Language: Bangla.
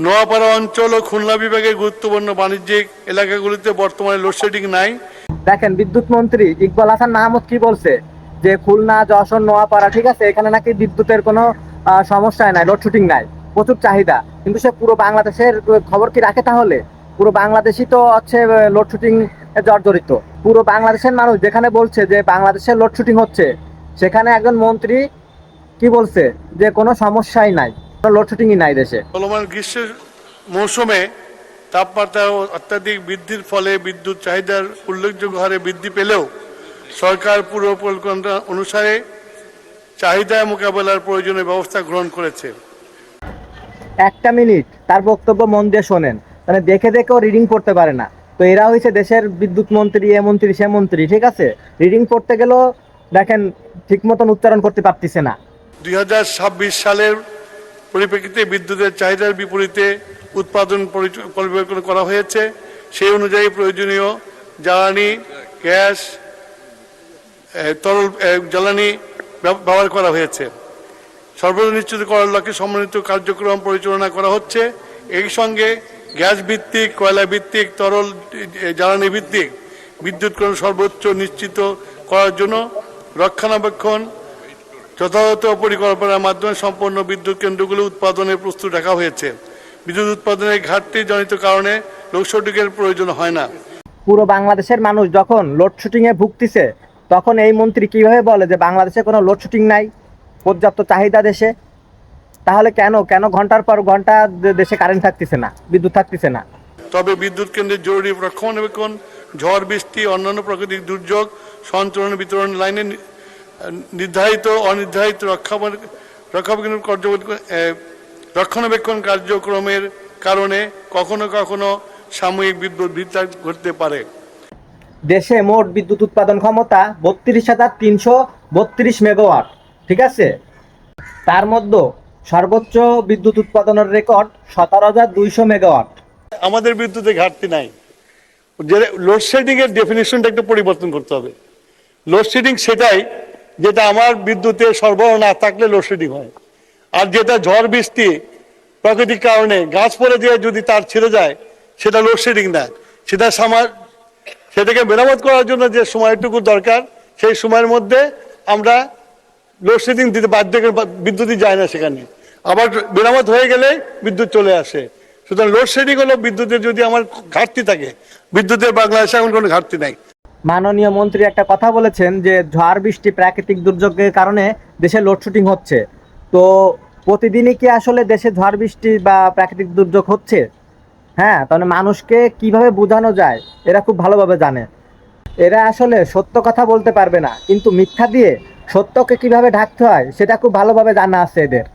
নোয়াপাড়া অঞ্চল ও খুলনা বিভাগের গুরুত্বপূর্ণ বাণিজ্যিক এলাকাগুলিতে বর্তমানে লোডশেডিং নাই। দেখেন বিদ্যুৎ মন্ত্রী ইকবাল হাসান মাহমুদ কি বলছে যে খুলনা, যশোর, নোয়াপাড়া, ঠিক আছে, এখানে নাকি বিদ্যুতের কোনো সমস্যাই নাই, লোডশেডিং নাই, প্রচুর চাহিদা। কিন্তু সে পুরো বাংলাদেশের খবর কি রাখে? তাহলে পুরো বাংলাদেশই তো হচ্ছে লোডশেডিং জর্জরিত। পুরো বাংলাদেশের মানুষ যেখানে বলছে যে বাংলাদেশের লোডশেডিং হচ্ছে, সেখানে একজন মন্ত্রী কি বলছে যে কোনো সমস্যাই নাই, কোনো লোডশেডিংই নাই দেশে। চলমান গ্রীষ্মের মৌসুমে তাপমাত্রা ও অত্যাধিক বৃদ্ধির ফলে বিদ্যুৎ চাহিদার উল্লেখযোগ্য হারে বৃদ্ধি পেলেও সরকার পূর্ব পরিকল্পনা অনুসারে চাহিদা মোকাবেলার প্রয়োজনীয় ব্যবস্থা গ্রহণ করেছে। একটা মিনিট তার বক্তব্য মন দিয়ে শোনেন, মানে দেখে দেখেও রিডিং করতে পারে না। তো এরা হয়েছে দেশের বিদ্যুৎ মন্ত্রী, এ মন্ত্রী, সে মন্ত্রী, ঠিক আছে, রিডিং করতে গেলেও দেখেন ঠিক মতন উচ্চারণ করতে পারতেছে না। 2026 সালের পরিপ্রেক্ষিতে বিদ্যুতের চাহিদার বিপরীতে উৎপাদন পরিকল্পনা করা হয়েছে। সেই অনুযায়ী প্রয়োজনীয় জ্বালানি, গ্যাস, তরল জ্বালানি ব্যবহার করা হয়েছে। সর্বদা নিশ্চিত করার লক্ষ্যে সমন্বিত কার্যক্রম পরিচালনা করা হচ্ছে। এই সঙ্গে গ্যাস ভিত্তিক, কয়লা ভিত্তিক, তরল জ্বালানি ভিত্তিক বিদ্যুৎকরণ সর্বোচ্চ নিশ্চিত করার জন্য রক্ষণাবেক্ষণ যথাযথ পরিকল্পনার মাধ্যমে সম্পন্ন বিদ্যুৎ কেন্দ্রগুলো উৎপাদনের প্রস্তুত রাখা হয়েছে। বিদ্যুৎ উৎপাদনের ঘাটতি জনিত কারণে লোডশেডিংয়ের প্রয়োজন হয় না। পুরো বাংলাদেশের মানুষ যখন লোডশেডিং এ ভুগতেছে, তখন এই মন্ত্রী কিভাবে বলে যে বাংলাদেশে কোনো লোডশেডিং নাই, পর্যাপ্ত চাহিদা দেশে? তাহলে কেন কেন ঘন্টার পর ঘন্টা দেশে কারেন্ট থাকতেছে না, বিদ্যুৎ থাকতেছে না? তবে বিদ্যুৎ কেন্দ্রের জরুরি রক্ষণাবেক্ষণ, ঝড় বৃষ্টি, অন্যান্য প্রাকৃতিক দুর্যোগ সঞ্চালন বিতরণ লাইনে নির্ধারিত অনির্ধারিত রক্ষণাবেক্ষণ কার্যক্রমের কারণে কখনো কখনো সাময়িক বিদ্যুৎ বিভ্রাট ঘটতে পারে। দেশে মোট বিদ্যুৎ উৎপাদন ক্ষমতা 32,332 মেগাওয়াট, ঠিক আছে। তার মধ্যে সর্বোচ্চ বিদ্যুৎ উৎপাদনের রেকর্ড 17,200 মেগাওয়াট। আমাদের বিদ্যুতে ঘাটতি নাই। যে লোডশেডিং এর ডেফিনেশনটা একটু পরিবর্তন করতে হবে। লোডশেডিং সেটাই যেটা আমার বিদ্যুতে সরবরাহ না থাকলে লোডশেডিং হয়, আর যেটা ঝড় বৃষ্টি প্রাকৃতিক কারণে গাছ পড়ে দিয়ে যদি তার ছেড়ে যায়, সেটা লোডশেডিং না। সেটাকে মেরামত করার জন্য যে সময়টুকু দরকার, সেই সময়ের মধ্যে আমরা লোডশেডিং দিতে বাধ্য, বিদ্যুৎই যায় না সেখানে। আবার মেরামত হয়ে গেলে বিদ্যুৎ চলে আসে। সুতরাং লোডশেডিং হলো বিদ্যুতের যদি আমার ঘাটতি থাকে। বিদ্যুতের বাংলাদেশে এখন কোনো ঘাটতি নাই। মাননীয় মন্ত্রী একটা কথা বলেছেন যে ঝড় বৃষ্টি, প্রাকৃতিক দুর্যোগের কারণে দেশে লোডশেডিং হচ্ছে। তো প্রতিদিনই কি আসলে দেশে ঝড় বৃষ্টি বা প্রাকৃতিক দুর্যোগ হচ্ছে? হ্যাঁ, তাহলে মানুষকে কিভাবে বোঝানো যায় এরা খুব ভালোভাবে জানে। এরা আসলে সত্য কথা বলতে পারবে না, কিন্তু মিথ্যা দিয়ে সত্যকে কিভাবে ঢাকতে হয় সেটা খুব ভালোভাবে জানা আছে এদের।